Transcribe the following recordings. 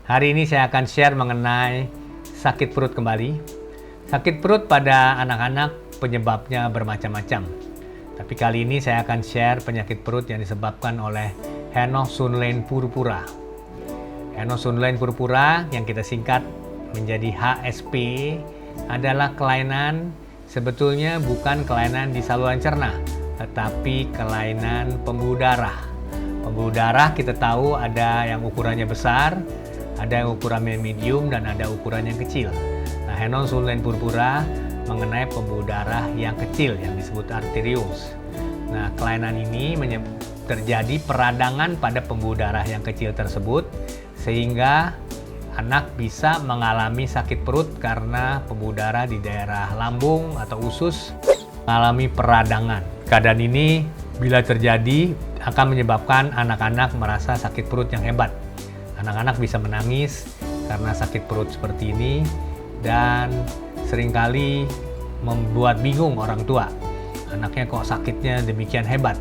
Hari ini saya akan share mengenai sakit perut kembali. Sakit perut pada anak-anak penyebabnya bermacam-macam. Tapi kali ini saya akan share penyakit perut yang disebabkan oleh Henoch-Schönlein purpura. Henoch-Schönlein purpura yang kita singkat menjadi HSP adalah kelainan, sebetulnya bukan kelainan di saluran cerna, tetapi kelainan pembuluh darah. Pembuluh darah kita tahu ada yang ukurannya besar, ada yang ukurannya medium, dan ada ukuran yang kecil. Nah, Henoch-Schönlein purpura mengenai pembuluh darah yang kecil yang disebut arterioles. Nah, kelainan ini terjadi peradangan pada pembuluh darah yang kecil tersebut, sehingga anak bisa mengalami sakit perut karena pembuluh darah di daerah lambung atau usus mengalami peradangan. Keadaan ini bila terjadi akan menyebabkan anak-anak merasa sakit perut yang hebat. Anak-anak bisa menangis karena sakit perut seperti ini dan seringkali membuat bingung orang tua. Anaknya kok sakitnya demikian hebat.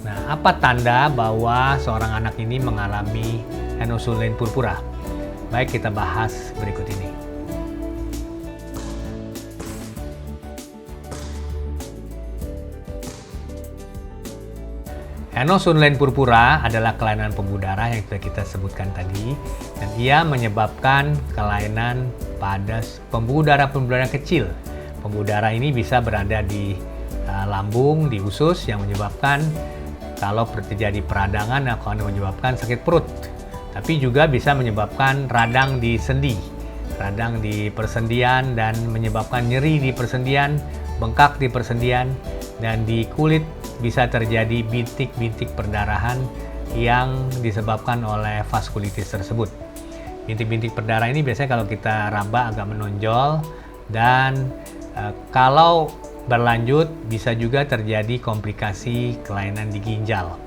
Nah, apa tanda bahwa seorang anak ini mengalami Henoch-Schönlein purpura? Baik, kita bahas berikut ini. Henoch-Schönlein purpura adalah kelainan pembuluh darah yang sudah kita sebutkan tadi, dan ia menyebabkan kelainan pada pembuluh darah kecil. Pembuluh darah ini bisa berada di lambung, di usus, yang menyebabkan kalau terjadi peradangan akan menyebabkan sakit perut. Tapi juga bisa menyebabkan radang di sendi, radang di persendian, dan menyebabkan nyeri di persendian, bengkak di persendian, dan di kulit bisa terjadi bintik-bintik perdarahan yang disebabkan oleh vaskulitis tersebut. Bintik-bintik perdarahan ini biasanya kalau kita raba agak menonjol, dan kalau berlanjut bisa juga terjadi komplikasi kelainan di ginjal.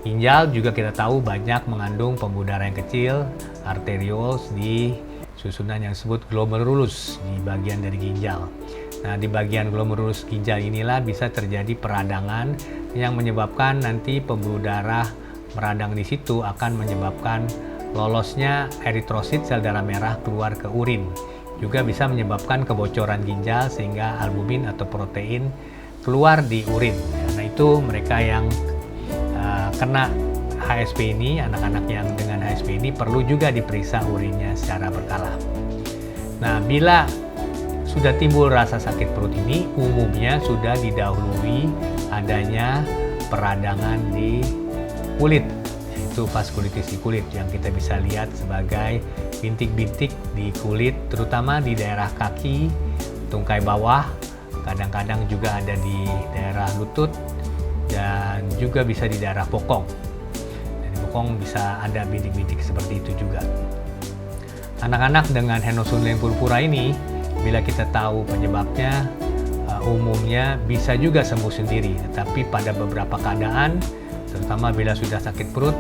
Ginjal juga kita tahu banyak mengandung pembuluh darah yang kecil, arterioles, di susunan yang disebut glomerulus di bagian dari ginjal. Nah, di bagian glomerulus ginjal inilah bisa terjadi peradangan yang menyebabkan nanti pembuluh darah meradang di situ akan menyebabkan lolosnya eritrosit, sel darah merah, keluar ke urin. Juga bisa menyebabkan kebocoran ginjal sehingga albumin atau protein keluar di urin. Nah, itu mereka yang kena HSP ini, anak-anak yang dengan HSP ini perlu juga diperiksa urinnya secara berkala. Nah, bila sudah timbul rasa sakit perut ini, umumnya sudah didahului adanya peradangan di kulit, yaitu vaskulitis di kulit yang kita bisa lihat sebagai bintik-bintik di kulit, terutama di daerah kaki, tungkai bawah, kadang-kadang juga ada di daerah lutut, dan juga bisa di daerah bokong. Dan di bokong bisa ada bintik-bintik seperti itu juga. Anak-anak dengan Henoch-Schönlein purpura ini, bila kita tahu penyebabnya, umumnya bisa juga sembuh sendiri. Tetapi pada beberapa keadaan, terutama bila sudah sakit perut,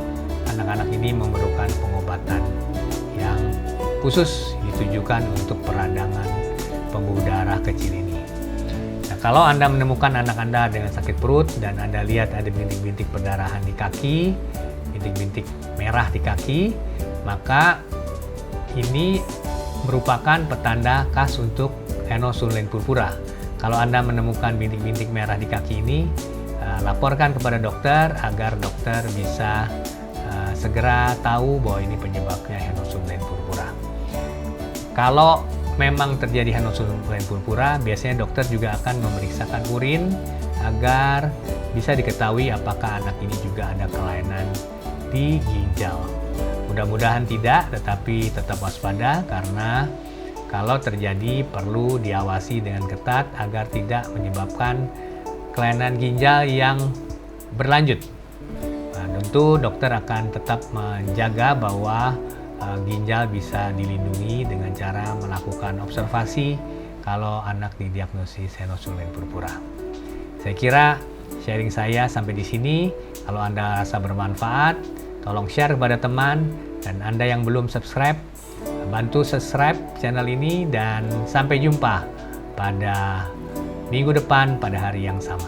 anak-anak ini memerlukan pengobatan yang khusus ditujukan untuk peradangan pembuluh darah kecil ini. Nah, kalau Anda menemukan anak Anda dengan sakit perut dan Anda lihat ada bintik-bintik perdarahan di kaki, bintik-bintik merah di kaki, maka ini merupakan petanda khas untuk Henoch-Schönlein purpura. Kalau Anda menemukan bintik-bintik merah di kaki ini, laporkan kepada dokter agar dokter bisa segera tahu bahwa ini penyebabnya Henoch-Schönlein purpura. Kalau memang terjadi Henoch-Schönlein purpura, biasanya dokter juga akan memeriksakan urin agar bisa diketahui apakah anak ini juga ada kelainan di ginjal. Mudah-mudahan tidak, tetapi tetap waspada karena kalau terjadi perlu diawasi dengan ketat agar tidak menyebabkan kelainan ginjal yang berlanjut. Nah, tentu dokter akan tetap menjaga bahwa ginjal bisa dilindungi dengan cara melakukan observasi kalau anak didiagnosis Henoch-Schönlein purpura. Saya kira sharing saya sampai di sini. Kalau Anda rasa bermanfaat, tolong share kepada teman, dan Anda yang belum subscribe, bantu subscribe channel ini, dan sampai jumpa pada minggu depan pada hari yang sama.